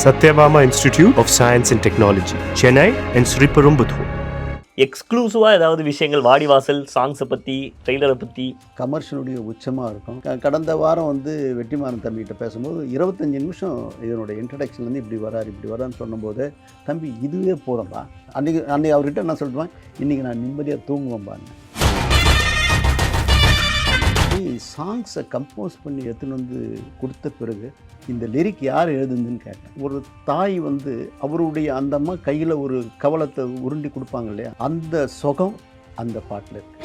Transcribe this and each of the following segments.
Satyabama Institute of Science and Technology, Chennai and Sriperumbudur. எக்ஸ்க்ளூசிவாக ஏதாவது விஷயங்கள் வாடிவாசல் சாங்ஸை பற்றி ட்ரெய்லரை பற்றி கமர்ஷியலுடைய உச்சமாக இருக்கும். கடந்த வாரம் வெற்றிமாறன் தம்பிகிட்ட பேசும்போது 25 நிமிஷம் இதனுடைய இன்ட்ரடக்ஷன்லேருந்து இப்படி வரான்னு சொன்னபோது, தம்பி இதுவே போதும்பா. அன்றைக்கி அவர்கிட்ட என்ன சொல்லுவேன், இன்றைக்கி நான் நிம்மதியாக தூங்குவேன்பாங்க. சாங்ஸை கம்போஸ் பண்ணி எடுத்துன்னு கொடுத்த பிறகு இந்த லிரிக் யார் எழுதுதுன்னு கேட்டேன். ஒரு தாய் அவருடைய அந்த அம்மா கையில் ஒரு கவலத்தை உருண்டி கொடுப்பாங்க இல்லையா, அந்த சுகம் அந்த பாட்டில் இருக்கு.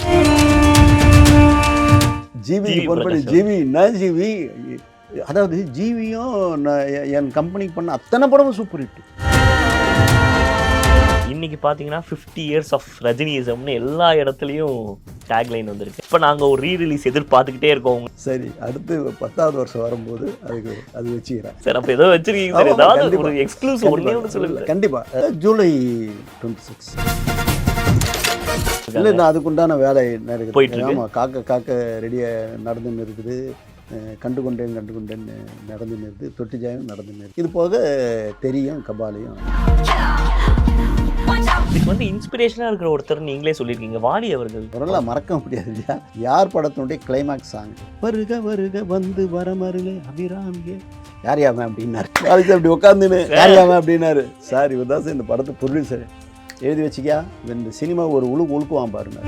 ஜிவி ஃபோன் பண்ணி, ஜிவி அதாவது ஜிவியும் என் கம்பெனிக்கு பண்ண அத்தனை படமும் சூப்பர் ஹிட். இன்றைக்கி பார்த்தீங்கன்னா 50 years ஆஃப் ரஜினியிசம்னு எல்லா இடத்துலையும் டேக்லைன் வந்திருக்கு. இப்போ நாங்கள் ஒரு ரீரிலீஸ் எதிர்பார்த்துக்கிட்டே இருக்கோம். சரி, அடுத்து 10வது வருஷம் வரும்போது அது வச்சுக்கிறேன் சார். அப்போ ஏதோ வச்சிருக்கீங்க சார், ஏதாவது ஒரு எக்ஸ்க்ளூசிவ் ஒன்றே சொல்லுங்கள். கண்டிப்பாக ஜூலை 26 இல்லை, நான் அதுக்குண்டான வேலை போயிட்டு. ஆமாம், காக்க ரெடியாக நடந்துன்னு இருக்குது. கண்டு கொண்டேன் நடந்துன்னு இருக்குது. தொட்டிஜாயம் நடந்துன்னு இருக்குது. இது போக தெரியும் கபாலியும். இதுக்கு இன்ஸ்பிரேஷனாக இருக்கிற ஒருத்தர் நீங்களே சொல்லியிருக்கீங்க, வாலி அவர்கள். வரலாம், மறக்க முடியாது இல்லையா. யார் படத்தினுடைய கிளைமேக்ஸ் சாங் வருக வருக வந்து வரமருளே அபிராமியே யாரியாம அப்படின்னாரு. வாலிக்கு அப்படி உட்காந்துன்னு யாரியாம அப்படின்னாரு. சார், இவர் தான் சார் இந்த படத்தை ப்ரொடியூசர், எழுதி வச்சுக்கியா, இந்த சினிமா ஒரு உழுக்குவான் பாருங்க.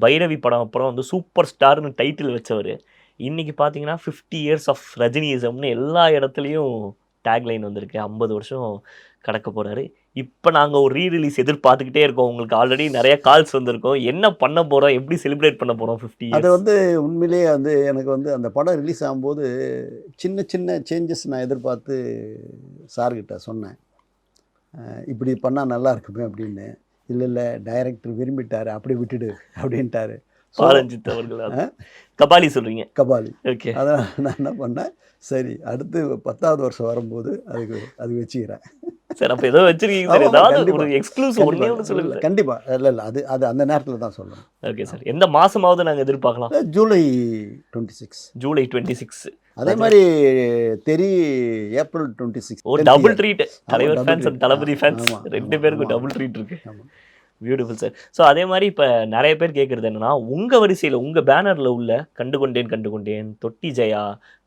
பைரவி படம் அப்புறம் சூப்பர் ஸ்டார்னு டைட்டில் வச்சவர் இன்றைக்கி பார்த்தீங்கன்னா 50 years ஆஃப் ரஜினியிசம்னு எல்லா இடத்துலையும் டேக்லைன் வந்திருக்கு. 50 வருஷம் கடக்க போகிறாரு. இப்போ நாங்கள் ஒரு ரீரிலீஸ் எதிர்பார்த்துக்கிட்டே இருக்கோம். உங்களுக்கு ஆல்ரெடி நிறைய கால்ஸ் வந்திருக்கோம். என்ன பண்ண போகிறோம், எப்படி செலிப்ரேட் பண்ண போகிறோம் 50 years? அது உண்மையிலேயே எனக்கு அந்த படம் ரிலீஸ் ஆகும்போது சின்ன சின்ன சேஞ்சஸ் நான் எதிர்பார்த்து சார்கிட்ட சொன்னேன், இப்படி பண்ணால் நல்லா இருக்குமே அப்படின்னு. இல்லை டைரக்டர் விரும்பிட்டார், அப்படி விட்டுடு அப்படின்ட்டாரு. பாரஞ்சித் அவர்கள் கபாலி சொல்கிறீங்க. கபாலி. ஓகே. அதான் நான் என்ன பண்ணேன், சரி அடுத்து 10வது வருஷம் வரும்போது அது வச்சுக்கிறேன் சார். அப்போ ஏதோ வச்சிருக்கீங்க சார், ஏதாவது ஒரு எக்ஸ்க்ளூசிவ் ஒன்றே சொல்லுங்கள். கண்டிப்பாக. இல்லை அது அந்த நேரத்தில் தான் சொல்லணும். Okay sir. எந்த மாதமாவது நாங்கள் எதிர்பார்க்கலாம்? ஜூலை 26. ஜூலை 26. அதே மாதிரி ஏப்ரல் 26. ஒரு டபுள் ட்ரீட். தலைவர் ஃபேன்ஸ் அண்ட் தளபதி ஃபேன்ஸ் ரெண்டு பேருக்கும் டபுள் ட்ரீட் இருக்கு. Beautiful sir. ஸோ அதே மாதிரி இப்போ நிறைய பேர் கேட்குறது என்னன்னா, உங்கள் வரிசையில் உங்கள் பேனரில் உள்ள கண்டுகொண்டேன், தொட்டி ஜெயா,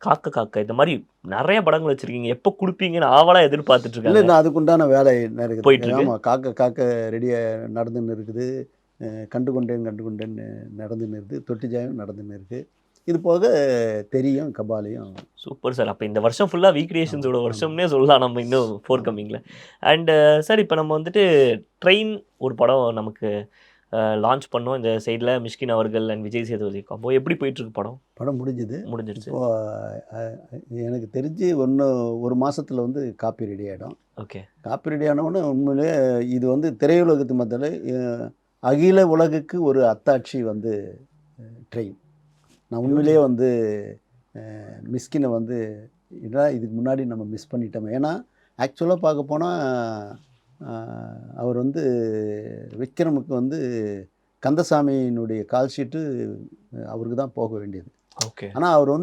காக்க இந்த மாதிரி நிறைய படங்கள் வச்சுருக்கீங்க. எப்போ கொடுப்பீங்கன்னு ஆவலாக எதிர்பார்த்துட்டு இருக்கேன். இல்லை, நான் அதுக்குண்டான வேலை போயிட்டு இருக்கு. ஆமாம், காக்க ரெடியாக நடந்துன்னு இருக்குது. கண்டுகொண்டேன் நடந்துன்னு இருக்குது. தொட்டி ஜெயம் நடந்துன்னு இருக்குது. இது போக தெரியும் கபாலியும். Super sir. அப்போ இந்த வருஷம் ஃபுல்லாக வீக்ரியேஷன்ஸோட வருஷம்னே சொல்லலாம் நம்ம இன்னும் ஃபோர் கம்மிங்கில். அண்டு சார், இப்போ நம்ம ட்ரெயின் ஒரு படம் நமக்கு லான்ச் பண்ணோம். இந்த சைடில் மிஷ்கின் அவர்கள் அண்ட் விஜய் சேதுபதி காம்போ. எப்படி போயிட்டுருக்கு படம்? முடிஞ்சிருச்சு. எனக்கு தெரிஞ்சு ஒரு மாதத்தில் காப்பி ரெடி ஆகிடும். ஓகே. காப்பி ரெடி ஆனவுடனே உண்மையிலே இது திரையுலகத்து மத்தியில் அகில உலகுக்கு ஒரு அத்தாட்சி ட்ரெயின். நான் உண்மையிலே மிஸ்கினை இதா இதுக்கு முன்னாடி நம்ம மிஸ் பண்ணிட்டோம். ஏன்னா ஆக்சுவலாக பார்க்க போனால் அவர் விக்ரமுக்கு கந்தசாமியினுடைய கால் ஷீட்டு அவருக்கு தான் போக வேண்டியது. ஓகே. ஆனால் அவர்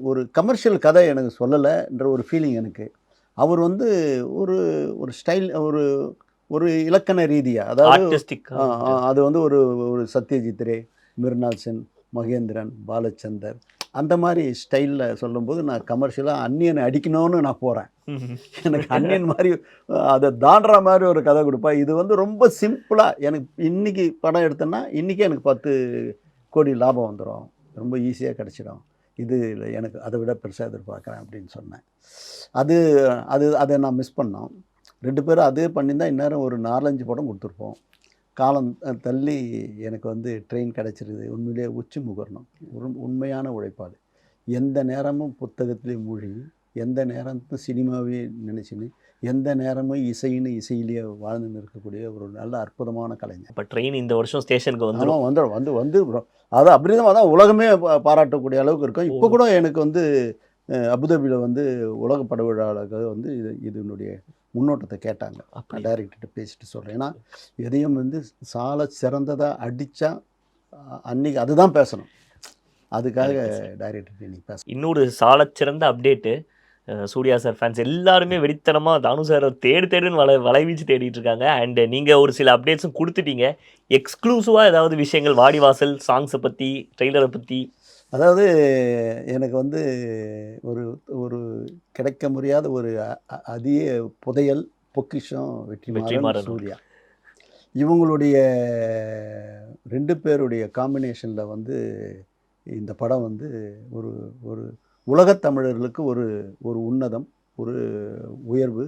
ஒரு கமர்ஷியல் கதை எனக்கு சொல்லலைன்ற ஒரு ஃபீலிங் எனக்கு. அவர் ஒரு ஒரு ஸ்டைல், ஒரு இலக்கண ரீதியாக, அதாவது அது ஒரு சத்யஜித் ரே, மிருனால் சென், மகேந்திரன், பாலச்சந்தர் அந்த மாதிரி ஸ்டைலில் சொல்லும்போது நான் கமர்ஷியலாக அந்நியனை அடிக்கணும்னு நான் போகிறேன். எனக்கு அந்நியன் மாதிரி அதை தாண்டுற மாதிரி ஒரு கதை கொடுப்பா. இது ரொம்ப சிம்பிளாக எனக்கு இன்றைக்கி படம் எடுத்தேன்னா இன்றைக்கே எனக்கு 10 கோடி லாபம் வந்துடும், ரொம்ப ஈஸியாக கிடச்சிடும். இது எனக்கு அதை விட பெருசாக எதிர்பார்க்குறேன் அப்படின்னு சொன்னேன். அதை நான் மிஸ் பண்ணோம். 2 பேரும் அதே பண்ணியிருந்தால் இந்நேரம் ஒரு 4-5 படம் கொடுத்துருப்போம். காலம் தள்ளி எனக்கு ட்ரெயின் கிடச்சிருக்குது. உண்மையிலே உச்சி முகரணும். உண்மையான உழைப்பாடு. எந்த நேரமும் புத்தகத்திலே மூழ்கி, எந்த நேரமும் சினிமாவே நினச்சின்னு, எந்த நேரமும் இசையிலேயே வாழ்ந்துன்னு இருக்கக்கூடிய ஒரு நல்ல அற்புதமான கலைஞர். இப்போ ட்ரெயின் இந்த வருஷம் ஸ்டேஷனுக்கு வந்துடும். அது அப்படி தான் உலகமே பாராட்டக்கூடிய அளவுக்கு இருக்கும். இப்போ கூட எனக்கு அபுதாபியில் உலக பட விழாவுக்கு இதனுடைய முன்னோட்டத்தை கேட்டாங்க. டைரக்டர்கிட்ட பேசிட்டு சொல்கிறேன். ஏன்னா எதையும் சால சிறந்ததாக அடித்தா அன்றைக்கி அதுதான் பேசணும். அதுக்காக Correct sir. டைரக்டர் இன்னைக்கு பேச. இன்னொரு சாலச்சிறந்த அப்டேட்டு, சூர்யா சார் ஃபேன்ஸ் எல்லாருமே வெறித்தனமா தானு சார தேடுன்னு வலைவீச்சு தேடிட்டு இருக்காங்க. அண்ட் நீங்க ஒரு சில அப்டேட்ஸும் குடுத்துட்டீங்க. எக்ஸ்க்ளூசிவா ஏதாவது விஷயங்கள் வாடிவாசல் சாங்ஸ பத்தி, ட்ரெய்லர பத்தி? அதாவது எனக்கு வந்து ஒரு ஒரு கிடைக்க முடியாத ஒரு அதிக புதையல், பொக்கிஷம் வெற்றிமாறன், வெற்றிமாறன். சூர்யா. இவங்களுடைய 2 பேருடைய காம்பினேஷனில் வந்து இந்த படம் வந்து ஒரு ஒரு உலகத் தமிழர்களுக்கு ஒரு ஒரு உன்னதம், ஒரு உயர்வு,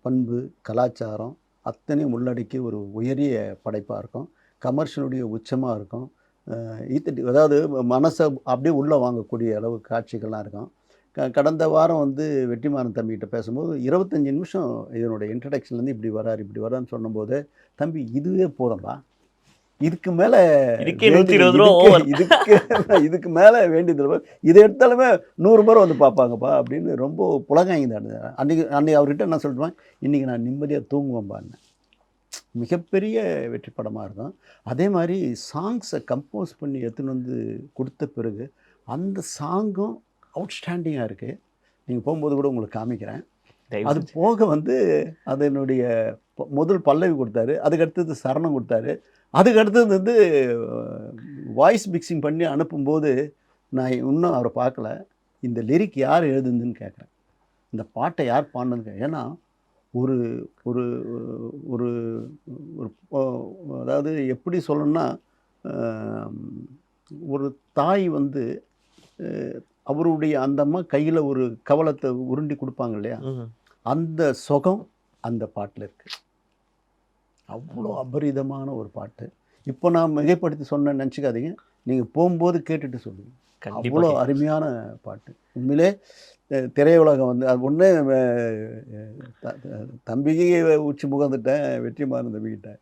பண்பு, கலாச்சாரம் அத்தனையும் உள்ளடக்கி ஒரு உயரிய படைப்பாக இருக்கும். கமர்ஷியலுடைய உச்சமாக இருக்கும். அதாவது மனசை அப்படியே உள்ளே வாங்கக்கூடிய அளவு காட்சிகள்லாம் இருக்கும். கடந்த வாரம் வந்து வெற்றிமாறன் தம்பிகிட்ட பேசும்போது 25 நிமிஷம் இதனுடைய இன்ட்ரடக்ஷன்லேருந்து இப்படி வரான்னு சொன்னபோது, தம்பி இதுவே போதும்பா, இதுக்கு மேலே இதுக்கு மேலே வேண்டியது இதை எடுத்தாலுமே 100 பேர் வந்து பார்ப்பாங்கப்பா அப்படின்னு ரொம்ப புலகாய்ந்தாங்க. அன்னைக்கு அவர்கிட்ட என்ன சொல்லிட்டுவேன், இன்றைக்கி நான் நிம்மதியாக தூங்குவேன்பான்னு. மிகப்பெரிய வெற்றி படமாக இருக்கும். அதே மாதிரி சாங்ஸை கம்போஸ் பண்ணி எடுத்துன்னு வந்து கொடுத்த பிறகு அந்த சாங்கும் அவுட்ஸ்டாண்டிங்காக இருக்குது. நீங்கள் போகும்போது கூட உங்களுக்கு காமிக்கிறேன். அது போக வந்து அதனுடைய முதல் பல்லவி கொடுத்தாரு, அதுக்கடுத்தது சரணம் கொடுத்தாரு, அதுக்கடுத்தது வந்து வாய்ஸ் மிக்சிங் பண்ணி அனுப்பும்போது நான் இன்னும் அவரை பார்க்கல. இந்த லிரிக் யார் எழுதுதுன்னு கேட்குறேன், இந்த பாட்டை யார் பாடினதுன்னு. ஏன்னா ஒரு ஒரு ஒரு அதாவது எப்படி சொல்லணும்னா, ஒரு தாய் வந்து அவருடைய அந்த அம்மா கையில் ஒரு கவலத்தை உருண்டி கொடுப்பாங்க இல்லையா, அந்த சுகம் அந்த பாட்டில் இருக்குது. அவ்வளோ அபரிதமான ஒரு பாட்டு. இப்போ நான் மிகைப்படுத்தி சொன்னேன்னு நினச்சிக்காதீங்க, நீங்கள் போகும்போது கேட்டுட்டு சொல்லுங்கள். அவ்வளோ அருமையான பாட்டு. உண்மையிலே திரையுலகம் வந்து அது ஒன்று தம்பிக்கு உச்சி முகந்துட்டேன் வெற்றிமாறன் தம்பிக்கிட்ட.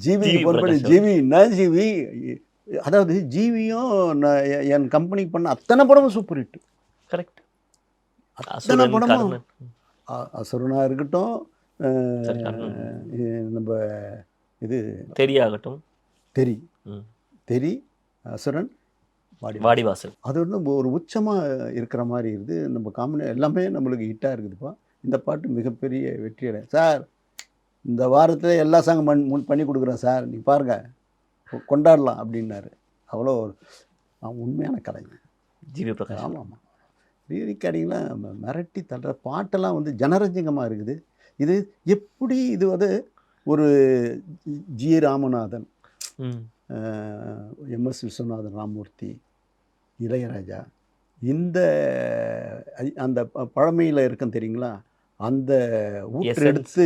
ஜிவி ஃபோன் பண்ணி, ஜிவி நான் ஜிவி, அதாவது ஜிவியும் நான் என் கம்பெனிக்கு பண்ண அத்தனை படமும் சூப்பர் ஹிட். கரெக்ட். அத்தனை படமும், அசுரனாக இருக்கட்டும், நம்ம இது தெரியாகட்டும், தெரி, அசுரன், வாடிவாசல், அது வந்து ஒரு உச்சமாக இருக்கிற மாதிரி இருக்குது. நம்ம காமெடி எல்லாமே நம்மளுக்கு ஹிட்டாக இருக்குதுப்பா. இந்த பாட்டு மிகப்பெரிய வெற்றி அடை சார். இந்த வாரத்தில் எல்லா சாங்கும் பண்ணி கொடுக்குறேன் சார், நீ பாருங்கள் கொண்டாடலாம் அப்படின்னாரு. அவ்வளோ உண்மையான கலைஞர் ஜிவி பிரகாஷ். ஆமாம் ஆமாம், ரீரிக்கார்டிங்லாம் மிரட்டி தள்ளுற பாட்டெல்லாம் வந்து ஜனரஞ்சகமாக இருக்குது. இது எப்படி இது வந்து ஒரு ஜி ராமநாதன், எம்எஸ் விஸ்வநாதன் ராமூர்த்தி, இளையராஜா, இந்த அந்த பழமையில் இருக்கும் தெரியுங்களா, அந்த ஊற்று எடுத்து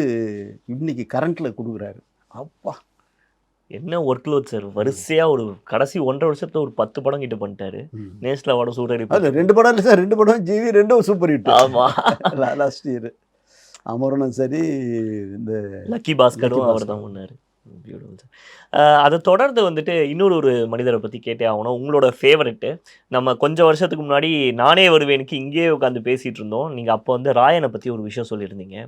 இன்னைக்கு கரண்ட்டில் கொடுக்குறாரு. அப்பா என்ன ஒர்க் லோட் சார். வரிசையாக ஒரு கடைசி 1.5 வருஷத்துல ஒரு 10 படம் கிட்ட பண்ணிட்டாரு. நேஷனல் அவார்டும் சூப்பர் ஹிட். அதில் 2 படம் இல்லை சார், 2 படம் ஜிவி, 2 சூப்பர் ஹிட். ஆமாம், லாஸ்ட் இயர் அமரனும் சரி, இந்த லக்கி பாஸ்கரும் அவர் தான் முன்னார். Beautiful sir. அதை தொடர்ந்து வந்துட்டு இன்னொரு மனிதரை பற்றி கேட்டே ஆகணும். உங்களோட ஃபேவரெட்டு, நம்ம கொஞ்சம் வருஷத்துக்கு முன்னாடி நானே வருவேனுக்கு இங்கேயே உட்காந்து பேசிகிட்டு இருந்தோம். நீங்கள் அப்போ வந்து ராயனை பற்றி ஒரு விஷயம் சொல்லியிருந்தீங்க.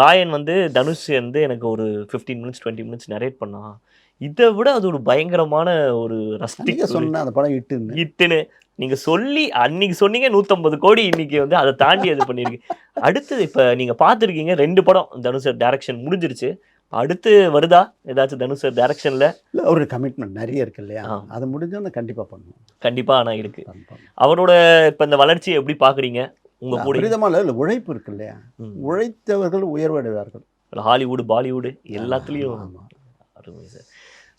ராயன் வந்து தனுஷ் வந்து எனக்கு ஒரு 15 மினிட்ஸ் 20 மினிட்ஸ் நரேட் பண்ணான். இதை விட அது ஒரு பயங்கரமான ஒரு ரஸ்டிக் சொன்ன அந்த படம் ஹிட்டுன்னு நீங்கள் சொல்லி அன்னைக்கு சொன்னீங்க. 150 கோடி இன்னைக்கு வந்து அதை தாண்டி அது பண்ணியிருக்கு. அடுத்தது இப்போ நீங்கள் பார்த்துருக்கீங்க 2 படம் தனுஷ் டைரக்ஷன் முடிஞ்சிருச்சு. அடுத்து வருதா ஏதாச்சும் தனுஷ் டைரக்ஷனில்? இல்லை, ஒரு கமிட்மெண்ட் நிறைய இருக்கு இல்லையா, அது முடிஞ்சோன்னா கண்டிப்பாக பண்ணுவோம். கண்டிப்பாக ஆனால் இருக்கு. அவரோட இப்போ இந்த வளர்ச்சியை எப்படி பார்க்குறீங்க? உங்கள் கூட விதமாக இல்லை, உழைப்பு இருக்கு இல்லையா, உழைத்தவர்கள் உயர்வடைவார்கள். ஹாலிவுட் பாலிவுட் எல்லாத்துலேயும். அருமை சார்.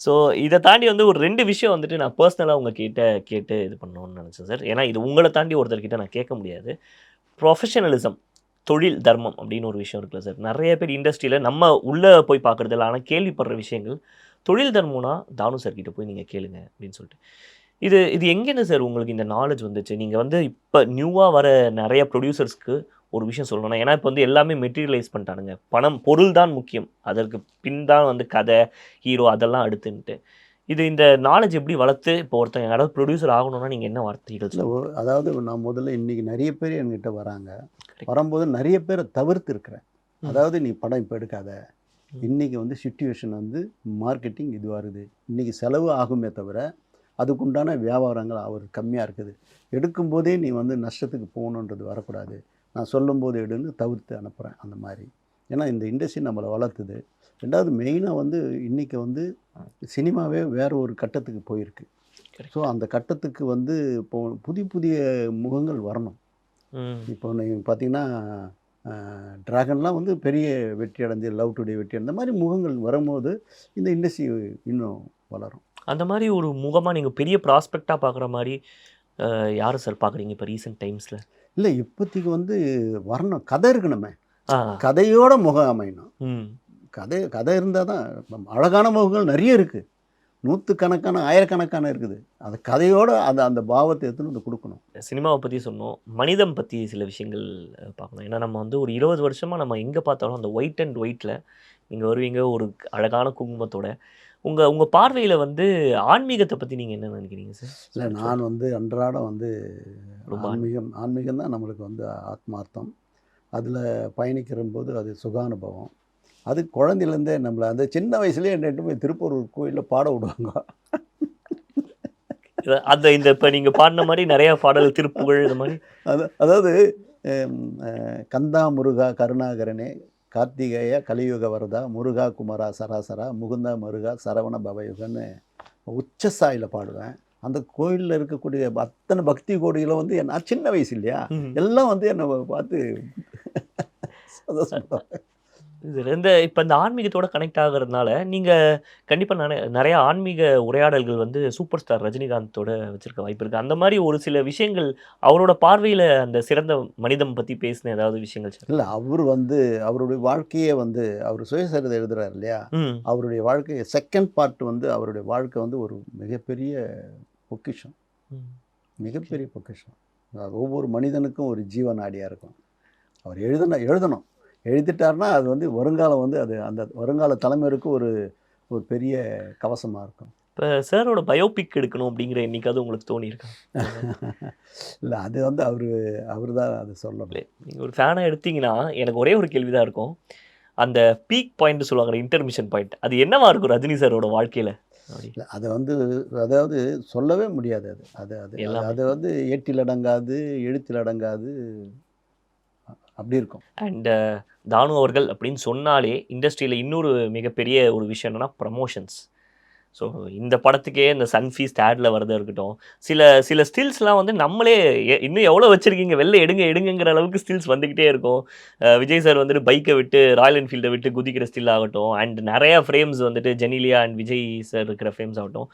ஸோ இதை தாண்டி வந்து ஒரு 2 விஷயம் வந்துட்டு நான் பர்சனலாக உங்ககிட்ட கேட்டு இது பண்ணணும்னு நினச்சேன் சார். ஏன்னா இது உங்களை தாண்டி ஒருத்தர்கிட்ட நான் கேட்க முடியாது. ப்ரொஃபஷனலிசம், தொழில் தர்மம் அப்படின்னு ஒரு விஷயம் இருக்குல்ல சார். நிறைய பேர் இண்டஸ்ட்ரியில் நம்ம உள்ளே போய் பார்க்குறது இல்லை, ஆனால் கேள்விப்படுற விஷயங்கள். தொழில் தர்மம்னா தானு சார்கிட்ட போய் நீங்கள் கேளுங்க அப்படின்னு சொல்லிட்டு. இது எங்கேன்னு சார் உங்களுக்கு இந்த நாலேஜ் வந்துச்சு? நீங்கள் வந்து இப்போ நியூவாக வர நிறைய ப்ரொடியூசர்ஸ்க்கு ஒரு விஷயம் சொல்லணும். ஏன்னா இப்போ வந்து எல்லாமே மெட்டீரியலைஸ் பண்ணிட்டானுங்க. பணம், பொருள் தான் முக்கியம், அதற்கு பின் தான் வந்து கதை, ஹீரோ அதெல்லாம் அடுத்துன்ட்டு. இந்த நாலேஜ் எப்படி வளர்த்து இப்போ ஒருத்தன் யாராவது ப்ரொடியூசர் ஆகணும்னா நீங்கள் என்ன வார்த்தைகள்? அதாவது நான் முதல்ல இன்றைக்கி நிறைய பேர் என்கிட்ட வராங்க. வரும்போது நிறைய பேரை தவிர்த்து இருக்கிறேன். அதாவது நீ படம் இப்போ எடுக்காத, இன்றைக்கி வந்து சிச்சுவேஷன் வந்து மார்க்கெட்டிங் இது வருது, இன்றைக்கி செலவு ஆகுமே தவிர அதுக்குண்டான வியாபாரங்கள் அவர் கம்மியாக இருக்குது. எடுக்கும்போதே நீ வந்து நஷ்டத்துக்கு போகணுன்றது வரக்கூடாது, நான் சொல்லும்போது எடுன்னு தவிர்த்து அனுப்புகிறேன் அந்த மாதிரி. ஏன்னா இந்த இண்டஸ்ட்ரி நம்மளை வளர்த்துது. ரெண்டாவது மெயினாக வந்து இன்றைக்கி வந்து சினிமாவே வேறு ஒரு கட்டத்துக்கு போயிருக்கு. ஸோ அந்த கட்டத்துக்கு வந்து இப்போ புதிய புதிய முகங்கள் வரணும். இப்போ நீங்கள் பார்த்தீங்கன்னா ட்ராகன்லாம் வந்து பெரிய வெற்றி அடைஞ்சு, லவ் டுடே வெற்றி அந்த மாதிரி முகங்கள் வரும்போது இந்த இண்டஸ்ட்ரி இன்னும் வளரும். அந்த மாதிரி ஒரு முகமாக நீங்கள் பெரிய ப்ராஸ்பெக்டாக பார்க்குற மாதிரி யார் சார் பார்க்குறீங்க இப்போ ரீசெண்ட் டைம்ஸில்? இல்லை இப்போதைக்கு வந்து வரணும், கதை இருக்கணுமே, கதையோட முகம் அமையணும். கதை இருந்தால் தான். அழகான முகங்கள் நிறைய இருக்குது, நூற்றுக்கணக்கான ஆயிரக்கணக்கான இருக்குது. அந்த கதையோட அந்த பாவத்தை எடுத்துன்னு வந்து கொடுக்கணும். சினிமாவை பற்றி சொன்னோம், மனிதம் பற்றி சில விஷயங்கள் பார்க்கணும். ஏன்னா நம்ம வந்து ஒரு 20 வருஷமாக நம்ம எங்கே பார்த்தாலும் அந்த ஒயிட் அண்ட் ஒயிட்டில் நீங்கள் வருவீங்க ஒரு அழகான குங்குமத்தோட. உங்கள் பார்வையில் வந்து ஆன்மீகத்தை பற்றி நீங்கள் என்ன நினைக்கிறீங்க சார்? இல்லை, நான் வந்து அன்றாடம் வந்து ஆன்மீகம் தான் நம்மளுக்கு வந்து ஆத்மார்த்தம். அதில் பயணிக்கிற போது அது சுகானுபவம். அது குழந்தையிலேருந்தே நம்மளை அந்த சின்ன வயசுலேயே என்னட்டு போய் திருப்பூர் கோயிலில் பாட விடுவாங்க. அந்த இந்த இப்போ நீங்கள் பாடின மாதிரி நிறையா பாடல் திருப்புகழ் இது மாதிரி. அதாவது கந்தா முருகா கருணாகரனே கார்த்திகேய கலியுக வரதா முருகா குமரா சராசரா முகுந்தா முருகா சரவண பவயுகன்னு உச்சசாயில் பாடுவேன். அந்த கோயிலில் இருக்கக்கூடிய அத்தனை பக்தி கோடிகளும் வந்து நான் சின்ன வயசு இல்லையா, எல்லாம் வந்து என்னை பார்த்து இந்த இப்போ இந்த ஆன்மீகத்தோட கனெக்ட் ஆகிறதுனால நீங்கள் கண்டிப்பாக நிறையா ஆன்மீக உரையாடல்கள் வந்து சூப்பர் ஸ்டார் ரஜினிகாந்தோட வச்சுருக்க வாய்ப்பு இருக்குது. அந்த மாதிரி ஒரு சில விஷயங்கள் அவரோட பார்வையில் அந்த சிறந்த மனிதம் பற்றி பேசின ஏதாவது விஷயங்கள்? இல்லை, அவர் வந்து அவருடைய வாழ்க்கையே வந்து அவர் சுயசரிதை எழுதுறாரு இல்லையா, அவருடைய வாழ்க்கை செகண்ட் பார்ட் வந்து அவருடைய வாழ்க்கை வந்து ஒரு மிகப்பெரிய பொக்கிஷம், மிகப்பெரிய பொக்கிஷம். ஒவ்வொரு மனிதனுக்கும் ஒரு ஜீவநாடியாக இருக்கும். அவர் எழுதணும், எழுதிட்டார்னா அது வந்து வருங்காலம் வந்து அது அந்த வருங்கால தலைமுறைக்கு ஒரு பெரிய கவசமாக இருக்கும். இப்போ சாரோட பயோபிக் எடுக்கணும் அப்படிங்கிற என்னைக்காவது உங்களுக்கு தோணியிருக்கா? இல்லை, அது வந்து அவர் தான் அது சொல்லணும். நீங்கள் ஒரு ஃபேனாக எடுத்தீங்கன்னா எனக்கு ஒரே ஒரு கேள்வி தான் இருக்கும். அந்த பீக் பாயிண்ட் சொல்லுவாங்க, இன்டர்மிஷன் பாயிண்ட், அது என்னவா இருக்கும் ரஜினி சாரோட வாழ்க்கையில்? இல்லை, அதை வந்து அதாவது சொல்லவே முடியாது. அது அது அது அது வந்து ஏட்டில் அடங்காது, எழுத்தில் அடங்காது, அப்படி இருக்கும். அண்ட் தானு அவர்கள் அப்படின்னு சொன்னாலே இண்டஸ்ட்ரியில் இன்னொரு மிகப்பெரிய ஒரு விஷயம் என்னென்னா ப்ரமோஷன்ஸ். ஸோ இந்த படத்துக்கே இந்த சன்ஃபீஸ்ட் ஆடில் வரதாக இருக்கட்டும், சில ஸ்டில்ஸ்லாம் வந்து நம்மளே இன்னும் எவ்வளோ வச்சுருக்கீங்க, வெளில எடுங்கிற அளவுக்கு ஸ்டில்ஸ் வந்துக்கிட்டே இருக்கும். விஜய் சார் வந்துட்டு பைக்கை விட்டு ராயல் என்ஃபீல்டை விட்டு குதிக்கிற ஸ்டில் ஆகட்டும், அண்ட் நிறையா ஃப்ரேம்ஸ் வந்துட்டு ஜெனிலியா அண்ட் விஜய் சார் இருக்கிற ஃப்ரேம்ஸ் ஆகட்டும்.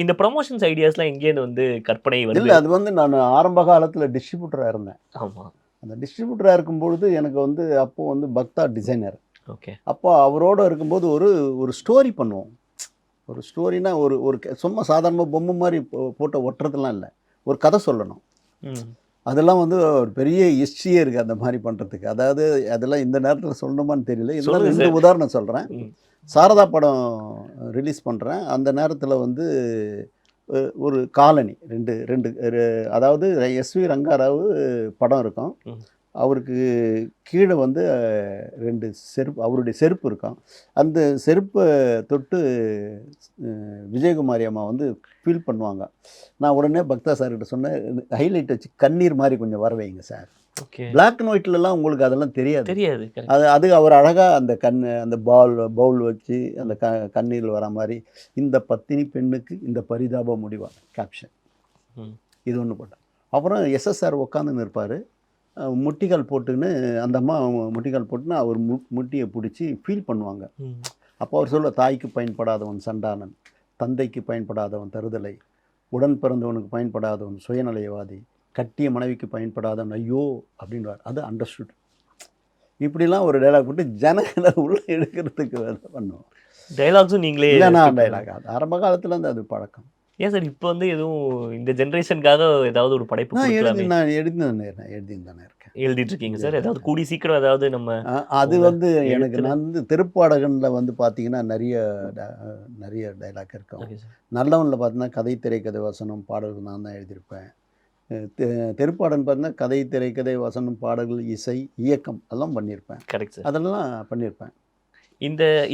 இந்த ப்ரமோஷன்ஸ் ஐடியாஸ்லாம் எங்கேருந்து வந்து கற்பனை வருது? இல்லை, அது வந்து நான் ஆரம்ப காலத்தில் டிஸ்ட்ரிபியூட்டராக இருந்தேன். ஆமாம், அந்த டிஸ்ட்ரிபியூட்டராக இருக்கும்பொழுது எனக்கு வந்து அப்போது வந்து பக்தா டிசைனர். ஓகே, அப்போ அவரோட இருக்கும்போது ஒரு ஸ்டோரி பண்ணுவோம். ஒரு ஸ்டோரினா ஒரு சும்மா சாதாரணமாக பொம்மை மாதிரி போட்ட ஒட்டுறதுலாம் இல்லை, ஒரு கதை சொல்லணும். அதெல்லாம் வந்து ஒரு பெரிய ஹிஸ்ட்ரியே இருக்குது அந்த மாதிரி பண்ணுறதுக்கு. அதாவது அதெல்லாம் இந்த நேரத்தில் சொல்லணுமான்னு தெரியல, இதெல்லாம் இந்த உதாரணம் சொல்கிறேன். சாரதா படம் ரிலீஸ் பண்ணுறேன், அந்த நேரத்தில் வந்து ஒரு காலனி ரெண்டு அதாவது எஸ்வி ரங்காராவ் படம் இருக்கும். அவருக்கு கீழே வந்து 2 செருப்பு, அவருடைய செருப்பு இருக்கும். அந்த செருப்பை தொட்டு விஜயகுமாரி அம்மா வந்து ஃபீல் பண்ணுவாங்க. நான் உடனே பக்தா சார்கிட்ட சொன்னேன், ஹைலைட் வச்சு கண்ணீர் மாதிரி கொஞ்சம் வர வைங்க சார். பிளாக் அண்ட் ஒயிட்லலாம் உங்களுக்கு அதெல்லாம் தெரியாது. அது அவர் அழகாக அந்த பவுல் வச்சு அந்த கண்ணீர் வர மாதிரி, இந்த பத்தினி பெண்ணுக்கு இந்த பரிதாப முடிவா கேப்ஷன், இது ஒன்று போட்டேன். அப்புறம் எஸ்எஸ்ஆர் உட்காந்துன்னு இருப்பார், முட்டிக்கால் போட்டுன்னு அந்த அம்மா முட்டிக்கால் போட்டுன்னு அவர் முட்டியை பிடிச்சி ஃபீல் பண்ணுவாங்க. அப்போ அவர் சொல்ல, தாய்க்கு பயன்படாதவன் சண்டானன், தந்தைக்கு பயன்படாதவன் தருதலை, உடன் பிறந்தவனுக்கு பயன்படாதவன் சுயநலயவாதி, கட்டிய மனைவிக்கு பயன்படாதவன் ஐயோ அப்படின்வார். அது அண்டர்ஸ்டுட். இப்படிலாம் ஒரு டைலாக் போட்டு ஜனங்களை உள்ள எடுக்கிறதுக்கு பண்ணுவோம். டைலாக்ஸும் நீங்களே? நான் டைலாக் ஆரம்ப காலத்தில் வந்து அது பழக்கம். ஏன் சார் இப்போ வந்து எதுவும் இந்த ஜென்ரேஷனுக்காக ஏதாவது ஒரு படைப்பு நான் எழுதின்னு இருக்கேன். எழுதிட்டு இருக்கீங்க சார்? ஏதாவது கூடி சீக்கிரம் ஏதாவது நம்ம அது வந்து எனக்கு நான் வந்து திருப்பாடகனில் வந்து பார்த்தீங்கன்னா நிறைய டைலாக் இருக்கும். நல்லவனில் பார்த்தீங்கன்னா கதை திரைக்கதை வசனம் பாடல்கள் நான் தான் எழுதியிருப்பேன். தெருப்பாடன் பார்த்தீங்கன்னா கதை திரைக்கதை வசனம் பாடல்கள் இசை இயக்கம் எல்லாம் பண்ணியிருப்பேன். கரெக்ட் சார், அதெல்லாம் பண்ணியிருப்பேன்.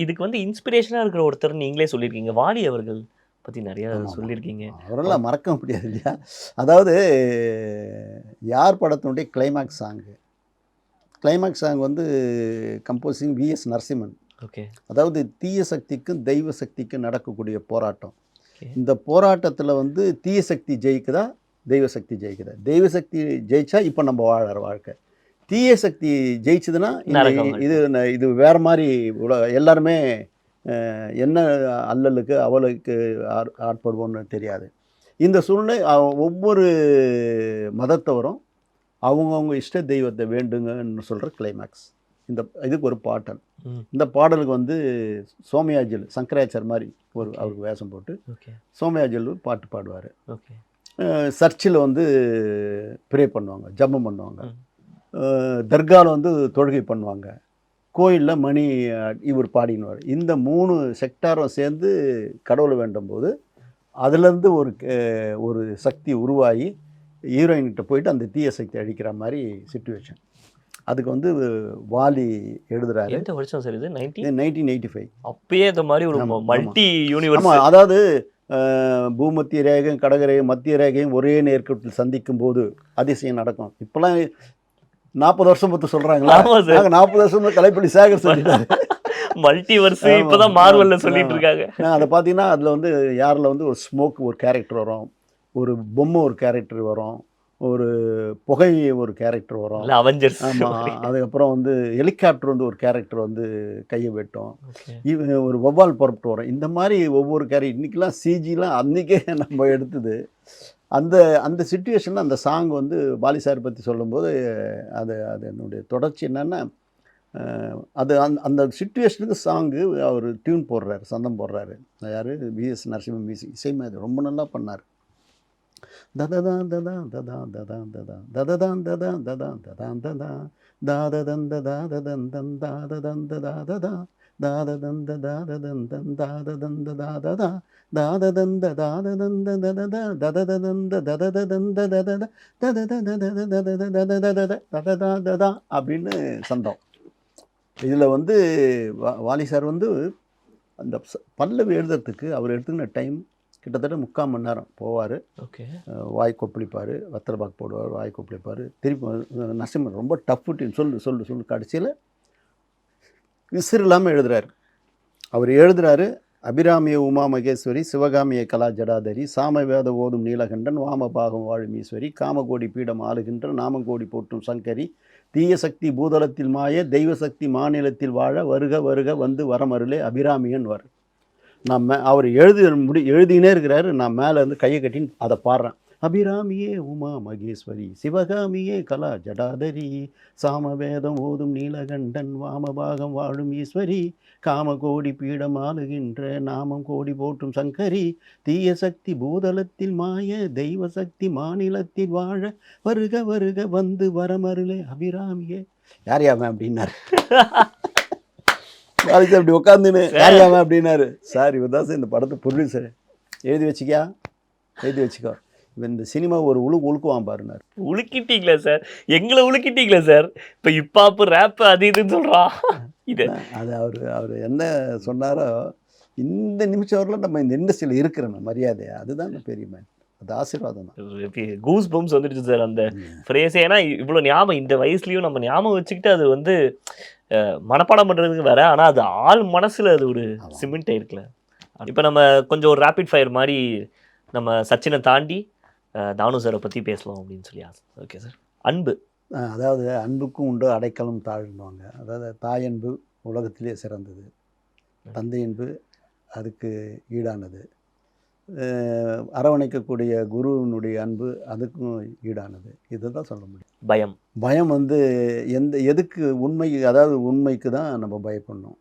இதுக்கு வந்து இன்ஸ்பிரேஷனாக இருக்கிற ஒருத்தர் நீங்களே சொல்லியிருக்கீங்க, வாலி அவர்கள். பற்றி நிறையா சொல்லியிருக்கீங்க. அவரெல்லாம் மறக்க முடியாது இல்லையா. அதாவது யார் படத்தினுடைய கிளைமேக்ஸ் சாங் வந்து கம்போசிங் விஎஸ் நரசிம்மன். ஓகே. அதாவது தீய சக்திக்கும் தெய்வ சக்திக்கும் நடக்கக்கூடிய போராட்டம். இந்த போராட்டத்தில் வந்து தீய சக்தி ஜெயிக்குதா, தெய்வ சக்தி ஜெயிக்குதா? தெய்வ சக்தி ஜெயிச்சா இப்போ நம்ம வாழற வாழ்க்கை, தீய சக்தி ஜெயிச்சதுன்னா இது வேற மாதிரி எல்லாருமே என்ன அல்லலுக்கு அவளுக்கு ஆட்படுவோன்னு தெரியாது. இந்த சூழ்நிலை ஒவ்வொரு மதத்தவரும் அவங்கவுங்க இஷ்ட தெய்வத்தை வேண்டுங்கன்னு சொல்கிற கிளைமேக்ஸ். இதுக்கு ஒரு பாடல். இந்த பாடலுக்கு வந்து சோமயாஜில் சங்கராச்சார் மாதிரி அவருக்கு வேஷம் போட்டு சோமயாஜில் பாட்டு பாடுவார். சர்ச்சில் வந்து ப்ரே பண்ணுவாங்க, ஜபம் பண்ணுவாங்க, தர்காவில் வந்து தொழுகை பண்ணுவாங்க, கோயிலில் மணி இவர் பாடினுவார். இந்த 3 செக்டாரும் சேர்ந்து கடவுளை வேண்டும் போது அதுலேருந்து ஒரு சக்தி உருவாகி ஹீரோயின்கிட்ட போயிட்டு அந்த தீய சக்தி அழிக்கிற மாதிரி சிச்சுவேஷன். அதுக்கு வந்து வாலி எழுதுறாரு. எந்த வருஷம் சார் இது? 1985. அப்பயே இந்த மாதிரி ஒரு மல்டி யூனிவர்ஸ். ஆமாம், அதாவது பூமத்திய ரேகையும் கடகரேகையும் மத்திய ரேகையும் ஒரே நேர்கோட்டில் சந்திக்கும் போது அதிசயம் நடக்கும். இப்போலாம் 40 வருஷம் பற்றி சொல்கிறாங்களா? 40 வருஷம் கலைப்பள்ளி சேகர் சொல்லிட்டாரு. மல்டிவர்ஸ் இப்போதான் மார்வல்ல சொல்லிட்டு இருக்காங்க. அதை பார்த்தீங்கன்னா அதில் வந்து யாரில் வந்து ஒரு ஸ்மோக் ஒரு கேரக்டர் வரும், ஒரு பொம்மை ஒரு கேரக்டர் வரும், ஒரு புகை ஒரு கேரக்டர் வரும், அவெஞ்சர்ஸ். ஆமாம், அதுக்கப்புறம் வந்து ஹெலிகாப்டர் வந்து ஒரு கேரக்டர் வந்து கையை வெட்டும், ஒரு வவ்வால் புறப்பட்டு வரும். இந்த மாதிரி ஒவ்வொரு கேரக்டர் இன்றைக்கெலாம் சிஜிலாம் அன்றைக்கே நம்ம எடுத்தது. அந்த சிச்சுவேஷனில் அந்த சாங் வந்து பாலி சார் பற்றி சொல்லும்போது அது என்னுடைய தொடர்ச்சி என்னென்னா, அந்த சிச்சுவேஷனுக்கு சாங்கு அவர் டியூன் போடுறாரு, சந்தம் போடுறாரு. யார்? விஎஸ் நரசிம்மன் மியூசிக் இசைமே அது ரொம்ப நல்லா பண்ணார். தததான் ததான் ததான் ததான் ததான் தததான் ததான் ததான் ததான் ததான் தாததந்த தாததந்தன் தாததந்த தாததா தாததந்த தாததந்தன் தாததந்த தாததா தாததந்த தாததந்த தததா தததந்த தததந்த தததா ததததததததததததததததா அப்படின்னு சந்தம். இதில் வந்து வாலி சார் வந்து அந்த பல்லவி எழுதுறதுக்கு அவர் எடுத்துக்கின டைம் கிட்டத்தட்ட 3/4 மணி நேரம் போவார். ஓகே. வாய் கொப்பளிப்பார், வத்தலபாக்கு போடுவார், வாய் கொப்பளிப்பார், திருப்பி நரசிம்மன் ரொம்ப டஃப் டீம் சொல்லு கடைசியில் விசிறு இல்லாமல் எழுதுறாரு. அவர் எழுதுறாரு, அபிராமிய உமா மகேஸ்வரி, சிவகாமிய கலா ஜடாதரி, சாமவேத ஓதும் நீலகண்டன், வாமபாகம் வாழும் ஈஸ்வரி, காமகோடி பீடம் ஆளுகின்ற நாமங்கோடி போற்றும் சங்கரி, தீய சக்தி பூதலத்தில் மாய, தெய்வ சக்தி மாநிலத்தில் வாழ, வருக வருக வந்து வரமருளே அபிராமியன் வர். நான் அவர் எழுதினே இருக்கிறாரு, நான் மேலே இருந்து கையை கட்டின்னு அதை பாடுறேன். அபிராமியே உமா மகேஸ்வரி, சிவகாமியே கலா ஜடாதரி, சாமவேதம் ஓதும் நீலகண்டன், வாமபாகம் வாழும் ஈஸ்வரி, காமகோடி பீடம் ஆளுகின்ற நாமம் கோடி போற்றும் சங்கரி, தீய சக்தி பூதலத்தில் மாய, தெய்வ சக்தி மாநிலத்தில் வாழ, வருக வருக வந்து வரமருளே அபிராமியே. யாரையாம அப்படின்னாரு. நாளைக்கு அப்படி உட்காந்துன்னு யாரையாம அப்படின்னாரு. சார் இவர் தான் சார் இந்த படத்தை ப்ரொடியூசர், எழுதி வச்சுக்கோ, இந்த சினிமா ஒரு உழுக்குவான் பாருனார். உழுக்கிட்டீங்களா சார்? எங்களை உழுக்கிட்டீங்களா சார்? இப்போ இப்போ ரேப் அது இதுன்னு சொல்கிறான். இது அது அவர் என்ன சொன்னாரோ, இந்த நிமிஷம் வரலாம் நம்ம இந்த இண்டஸ்ட்ரியில் இருக்கிறோம் மரியாதை, அதுதான் பெரிய அது ஆசீர்வாதம் தான். கூஸ் பம்ப்ஸ் வந்துடுச்சு சார் அந்த ஃப்ரேஸ். ஏன்னா இவ்வளோ ஞாபகம் இந்த வயசுலேயும் நம்ம ஞாபகம் வச்சுக்கிட்டு அது வந்து மனப்பாடம் பண்ணுறதுக்கு வேற, ஆனால் அது ஆள் மனசில் அது ஒரு சிமெண்ட் ஆயிருக்குல்ல. இப்போ நம்ம கொஞ்சம் ஒரு ரேபிட் ஃபயர் மாதிரி நம்ம சச்சினை தாண்டி தானு சாரை பற்றி பேசலாம் அப்படின்னு சொல்லி ஆசை. Okay sir. அன்பு, அதாவது அன்புக்கும் உண்டு அடைக்கலம் தாழ்வாங்க. அதாவது தாயன்பு உலகத்திலே சிறந்தது, தந்தை அன்பு அதுக்கு ஈடானது, அரவணைக்கக்கூடிய குருவினுடைய அன்பு அதுக்கும் ஈடானது. இதை தான் சொல்ல முடியும். பயம் வந்து எதுக்கு அதாவது உண்மைக்கு தான் நம்ம பயப்படணும்,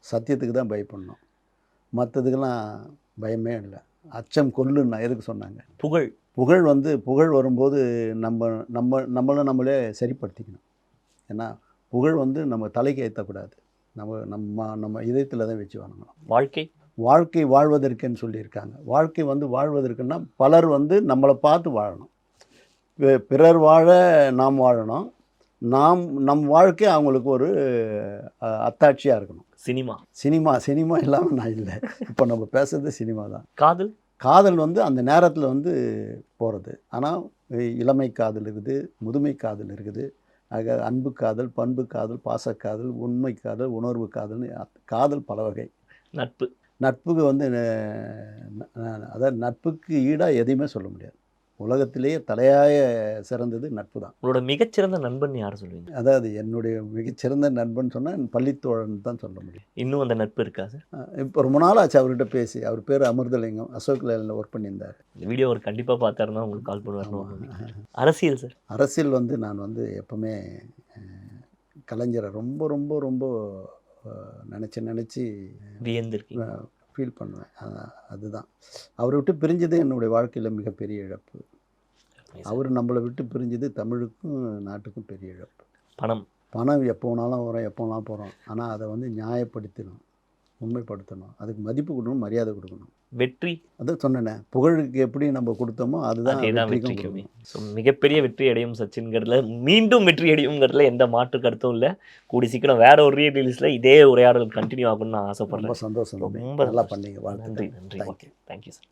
சத்தியத்துக்கு தான் பயப்படணும், மற்றதுக்கெல்லாம் பயமே இல்லை. அச்சம் கொல்லுன்னா எதுக்கு சொன்னாங்க? புகழ் வந்து புகழ் வரும்போது நம்மளே சரிப்படுத்திக்கணும். ஏன்னா புகழ் வந்து நம்ம தலைக்கு ஏற்றக்கூடாது, நம்ம இதயத்தில் தான் வச்சு வாழணும். வாழ்க்கை வாழ்வதற்குன்னு சொல்லியிருக்காங்க. வாழ்க்கை வந்து வாழ்வதற்குன்னா பலர் வந்து நம்மளை பார்த்து வாழணும், பிறர் வாழ நாம் வாழணும், நம் வாழ்க்கை அவங்களுக்கு ஒரு அத்தாட்சியாக இருக்கணும். சினிமா இல்லாமல் நான் இல்லை. இப்போ நம்ம பேசுறது சினிமா தான். காதல் வந்து அந்த நேரத்தில் வந்து போகிறது. ஆனால் இளமை காதல் இருக்குது, முதுமை காதல் இருக்குது. ஆக அன்பு காதல், பண்பு காதல், பாசக்காதல், உண்மை காதல், உணர்வு காதல்னு காதல் பல வகை. நட்புக்கு வந்து அதாவது நட்புக்கு ஈடாக எதையுமே சொல்ல முடியாது. உலகத்திலேயே தலையாய சிறந்தது நட்பு தான். உங்களோட மிகச்சிறந்த நண்பன் யார் சொல்லுவீங்க? அதாவது என்னுடைய மிகச்சிறந்த நண்பன் சொன்னால் என் பள்ளித்தோழன் தான் சொல்ல முடியும். இன்னும் அந்த நட்பு இருக்கா சார்? இப்போ ரொம்ப நாள் ஆச்சு அவர்கிட்ட பேசி. அவர் பேர் அமிர்தலிங்கம், அசோக் லேலனில் ஒர்க் பண்ணியிருந்தார். இந்த வீடியோ அவர் கண்டிப்பாக பார்த்தாருன்னா உங்களுக்கு கால் பண்ணுவார். அரசியல் சார்? அரசியல் வந்து நான் வந்து எப்பவுமே கலைஞரை ரொம்ப ரொம்ப ரொம்ப நினச்சி வியந்திருக்கீங்க, ஃபீல் பண்ணுவேன். அதுதான் அவரை விட்டு பிரிஞ்சது என்னுடைய வாழ்க்கையில் மிகப்பெரிய இழப்பு. அவர் நம்மளை விட்டு பிரிஞ்சது தமிழுக்கும் நாட்டுக்கும் பெரிய இழப்பு. பணம் எப்போ வேணாலும் வரும், எப்போ வேணாலும் போகிறோம். ஆனால் அதை வந்து நியாயப்படுத்தணும், உண்மைப்படுத்தணும், அதுக்கு மதிப்பு கொடுக்கணும், மரியாதை கொடுக்கணும். வெற்றி அதான் சொன்னேனே, புகழுக்கு எப்படி நம்ம கொடுத்தோமோ அதுதான் வெற்றிக்குமே. ஸோ மிகப்பெரிய வெற்றி அடையும் சச்சின்கிறதுல, மீண்டும் வெற்றி அடையுங்கிறதுல எந்த மாற்று கருத்தும் இல்லை. கூடி சீக்கிரம் வேற ஒரு ரீரிலீஸில் இதே உரையாடல் கண்டினியூ ஆகணும்னு நான் ஆசைப்படுறேன். ரொம்ப சந்தோஷம். ரொம்ப நல்லா பண்ணீங்க. நன்றி. Thank you sir.